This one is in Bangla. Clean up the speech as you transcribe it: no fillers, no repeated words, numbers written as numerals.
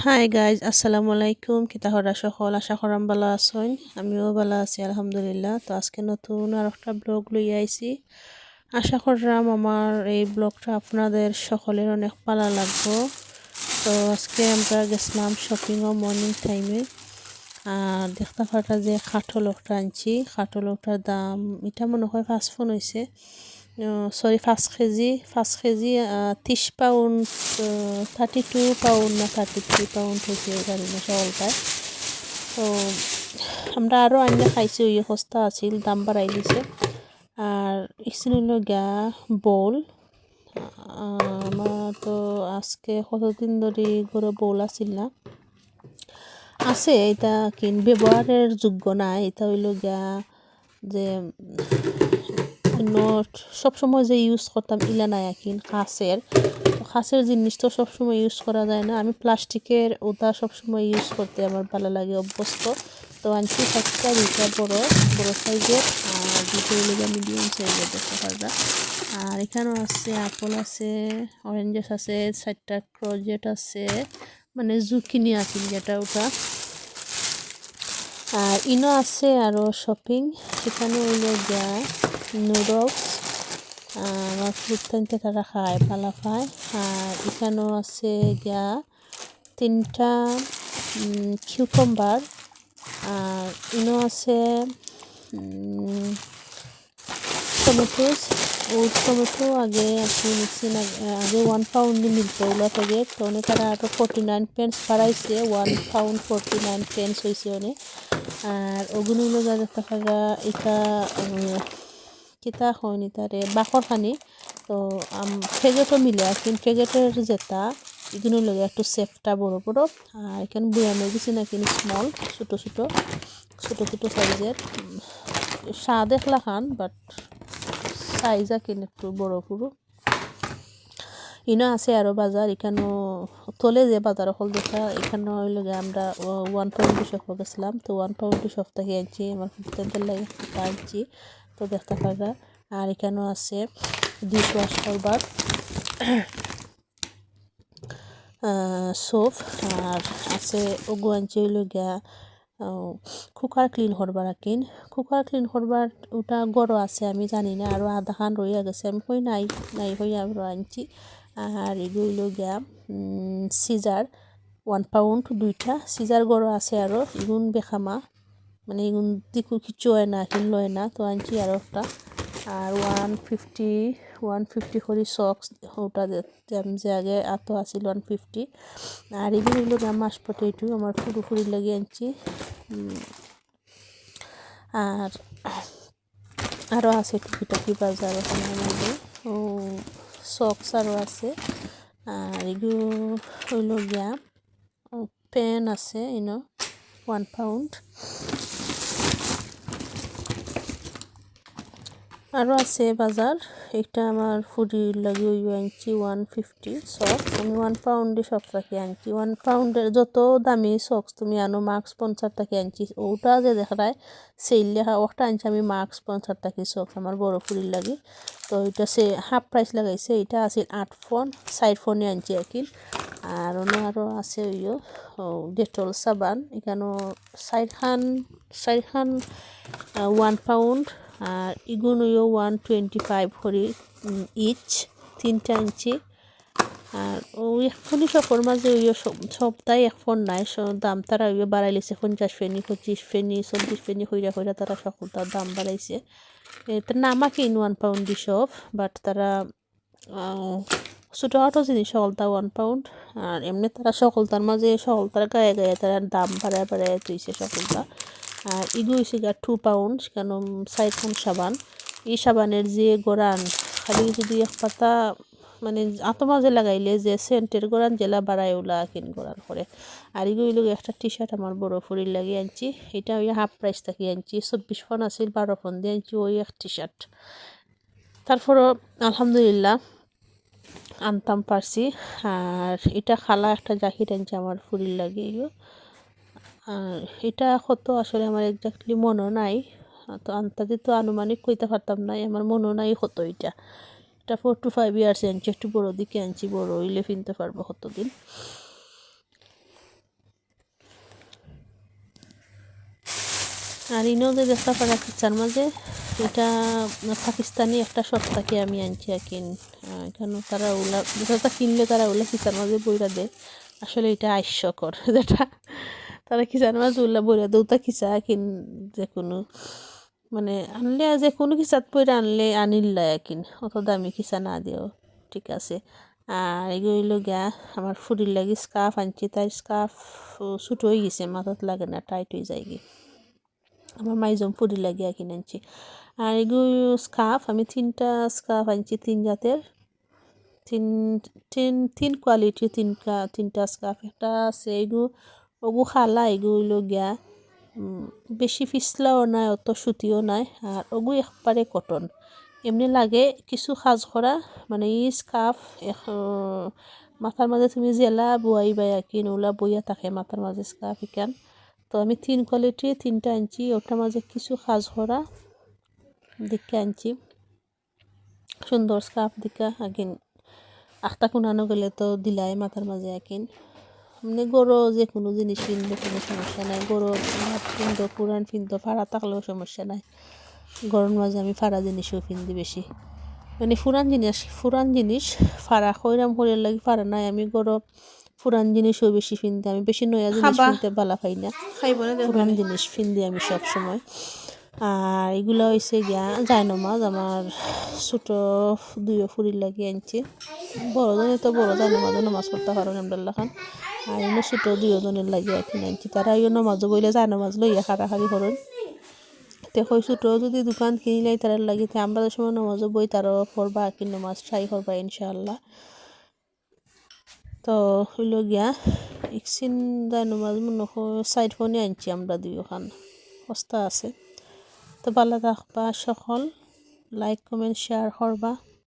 হাই গাইজ, আসসালামু আলাইকুম। কিতা হরা সকল, আশা করাম ভালো আছেন। আমিও ভালো আছি আলহামদুলিল্লাহ। তো আজকে নতুন আর একটা ব্লগ লই আইছি। আশা করলাম আমার এই ব্লগটা আপনাদের সকলের অনেক ভালো লাগবো। তো আজকে আমরা গেছিলাম শপিংও মর্নিং টাইমে। আর দেখতে পাটা যে খাটল একটা আনছি। খাটলটার দাম এটা মনে হয় 5 ফোন হয়েছে, সরি 5 কেজি 30 পাউন্ড, 32 পাউন্ড না 33 পাউন্ড হয়েছে জানি না সকলটায়। তো আমরা আরও আনিয়ে খাইছি, ওই সস্তা আছিল, দাম বাড়াই দিছে। আর ইসিন হইল গা বোল। আমার তো আজকে কতদিন ধরে ঘরে বোল আছিল না, আছে এটা ব্যবহারের যোগ্য না। এটা হইল গা যে নোট সবসময় যে ইউজ করতাম ইলা নাই খাসের জিনিস তো সবসময় ইউজ করা যায় না। আমি প্লাস্টিকের ওটা সবসময় ইউজ করতে আমার ভালো লাগে, অভ্যস্ত। তো আনছি একটা দুইটা বড় বড় সাইজের, আর দুটো হইল মিডিয়াম সাইজের দেখতে পারবা। আর এখানেও আছে আপেল আছে, অরেঞ্জেস আছে, 4টা ক্রোজেট আছে, মানে জুকিনি আছে যেটা ওটা। আর ইনো আছে আরও শপিং। এখানে হইল গিয়া নুডলস, আমার ফ্রুট টাইনতে তারা খায় ভালো পায়। আর এখানেও আছে গিয়া 3টা কিউকাম্বার। আর ইনো আছে টমেটোস। ও টমেটো আগে আপনি নিচ্ছেন, আগে 1 পাউন্ড মিলতো ওগুলো প্যাকেট, তো অনেক তারা আরও 49 পেন্স বাড়াইছে, 1 পাউন্ড 49 পেন্স হয়েছে অনেক। আর ওগুলো দেখতে পারা এটা কিতা হয়নি তারে বাকর খানি। তো প্যাকেটও মিলে আর কিন্তু প্যাকেটের যেটা এগুলো লগে একটু সেফটা বড় বড়। আর এখানে বয়ামে গেছি না কিন্তু স্মল ছোটো ছোটো সাইজের। স্বাদ একলা খান, বাট সাইজা কিনে একটু বড় পুরো। ইনো আছে আরও বাজার, এখানেও তলে যে বাজার হল দেখা, এখানেও হইল আমরা 1 পাউন্ড শপ গেছিলাম। তো 1 পাউন্ড শপ থেকে আনছি, আমার ফুটেন্টের লাগে আনছি, তো দেখতে পারা। আর এখানেও আছে ডিশ ওয়াশ করবার সোপ। আর আছে ওগু আনছি হইল গিয়া কুকার ক্লিন করবার কুকার ক্লিন করবার ওটা গড় আছে, আমি জানি না, আরও আধা খান রইয়া গেছে, আমি কই নাই হই আরও আনছি। আর এগুলো গিয়া সিজার 1 পাউন্ড 2টা সিজার গড় আছে, আরও এগুন বেখামা, মানে এগুন দিকু কিছু হয় না, লয় না, তো আনছি আরও একটা। আর 150 করে সক্স, ওটা যে আগে এত আসিল 150। আর এগুলো মাস পটেটো আমার ফুরি লাগিয়ে আনছি। আর আরও আছে টুকিটাকি বাজার ওখানের মধ্যে, ও সক্স আরও আছে। আর এগুলো হইল গিয়া পেন আছে 1 পাউন্ড। আরও আছে বাজার, এটা আমার ফুডির লাগে ওই আনছি 150 সক্স। আমি 1 পাউন্ডে সব টাকি আনছি। 1 পাউন্ডের যত দামি সক্স তুমি আনো মার্কস 50 টাকি আনছি। ওটা যে দেখায় সেল লেখা ওটা আনছি আমি মার্কস 50 টাকি সক্স আমার বড় ফুডির লাগে। তো এটা সে হাফ প্রাইস লাগাইছে, এটা আছে 8 ফোন, 4 ফোনে আনছি আর কি। আর আরও আছে ওইও ডেটল সাবান, এখানেও 4খান 1 পাউন্ড। আর এগুলোও 125 করে ইচ, 3টা ইঞ্চি। আর ওই ফোনই সফর মাঝে ওই সপ্তাহে 1 ফোন নাই, দাম তারা ওই বাড়াই লিছে 50 পেনি 25 পেনি 40 পেনি হইরা তারা সকলটার দাম বাড়াইছে। তার নামা কিন 1 পাউন্ডই সব, বাট তারা ছোটোখাটো জিনিস সকলটা 1 পাউন্ড। আর এমনি তারা সকলতার মাঝে সকলতার গায়ে তারা দাম বাড়ায় তুইছে সকলটা। আর এগুলো হয়েছে 2 পাউন্ড, কেন 4খান সাবান। এই সাবানের যে গোড়ান খালি যদি এক পাতা মানে আতো মাঝে লাগাইলে যে সেন্টের গোড়ান জেলা বাড়ায় ওলা কিন গোড়ান করে। আর এগুলো একটা টি শার্ট আমার বড় ফুরির লাগিয়ে আনছি, এটা ওই হাফ প্রাইস থেকে আনছি, 24 ফোন আছিল 12 ফোন দিয়ে আনছি ওই এক টি শার্ট। তারপরও আলহামদুলিল্লাহ আনতাম পারছি। আর এটা খালা একটা জ্যাকেট আনছে আমার ফুরির লাগে। আর এটা কত আসলে আমার এক্স্যাক্টলি মনে নাই, তো আন্তাজি তো আনুমানিক কইতে পারতাম না, আমার মনে নাই কত। এটা 4 to 5 ইয়ার্স আনছি, একটু বড় দিকে আনছি, বড় হইলে কিনতে পারবো কতদিন। আর ইনো যে দেখা পারা কিচার মাঝে এটা পাকিস্তানি একটা শপ থেকে আমি আনছি কিন এখানে তারা ওলা যেটা কিনলে তারা ওলা কিচার মাঝে বইরা দেয় আসলে এটা হাস্যকর যেটা তারা কিচার মাঝে ওলা বইরা দেউতা কিচা কিন যে কোনো মানে আনলে যে কোনো কিচাত বইরা আনলে আনিল্লা কিন অত দামি কিচা না দিও ঠিক আছে। আর এগুলো গা আমার ফুরির লাগি স্কার্ফ আনছি তাই স্কার্ফ ছোট হয়ে গেছে মাথাত লাগে না টাইট হয়ে যায় গিয়ে আমার মাইজম ফুরি লাগিয়ে কিনে আনছি। আর এগুলো স্কার্ফ আমি 3টা স্কার্ফ আনছি 3 জাতের তিন কোয়ালিটি 3টা স্কার্ফ একটা আছে ওগু খালা এগুলো গিয়া বেশি পিছলাও নাই অত সুতিও নাই আর ওগু একবারে কটন এমনি লাগে কিছু সাজ করা মানে ই স্কার্ফ মাথার মাঝে তুমি জেলা বয়াই বাই কিন ওলা বইয়া থাকে মাথার মাঝে স্কার্ফ ইকান তো আমি 3 কোয়ালিটি 3টা আনছি ওটার মাঝে কিছু সাজ করা দেখে আনছি সুন্দর স্কার্ফ দেখা আকিন আখটা কুনানো গেলে তো দিলাই মাথার মাঝে আকিন মানে গরো যে কোনো জিনিস কিনলে কোনো সমস্যা নাই গরো কিনতো পুরান কিনতো ফাড়া থাকলেও সমস্যা নাই গরম মাঝে আমি ফাড়া জিনিসও কিনতে বেশি মানে ফুরান জিনিস ফাড়া খৈরাম করে লাগে ফাড়া নাই আমি গরো পুরান জিনিসও বেশি কিনতে আমি বেশি নয়া জিনিস কিনতে ভালো পাই না পুরান জিনিস কিনতে আমি সব সময়। আর এগুলো হয়েছে গিয়া জায়নমাজ আমার ছোটো দুইও ফুরির লাগিয়ে আনছি বড়জনে তো বড় জায়নমাজও নামাজ পড়তে পারেন আমদাল্লা খান আর এনে ছোটো দুইজনের লাগিয়ে কিনে আনছি তারা এই নামাজও বইলে জায়নমাজ লইয়া খাড়াখাড়ি করেন তে কই ছোটো যদি দোকান কিনিলাই তারা লাগি আমরা যে সময় নামাজও বই তারও পড়বা কি নামাজ ট্রাই করবা ইনশাআল্লাহ। তো হইল গিয়া ইকসিন জায়নমাজ মনে সাইড ফোনে আনছি আমরা দুইখান সস্তা আছে। তো ভালো থাকবা সকল লাইক কমেন্ট শেয়ার করবা।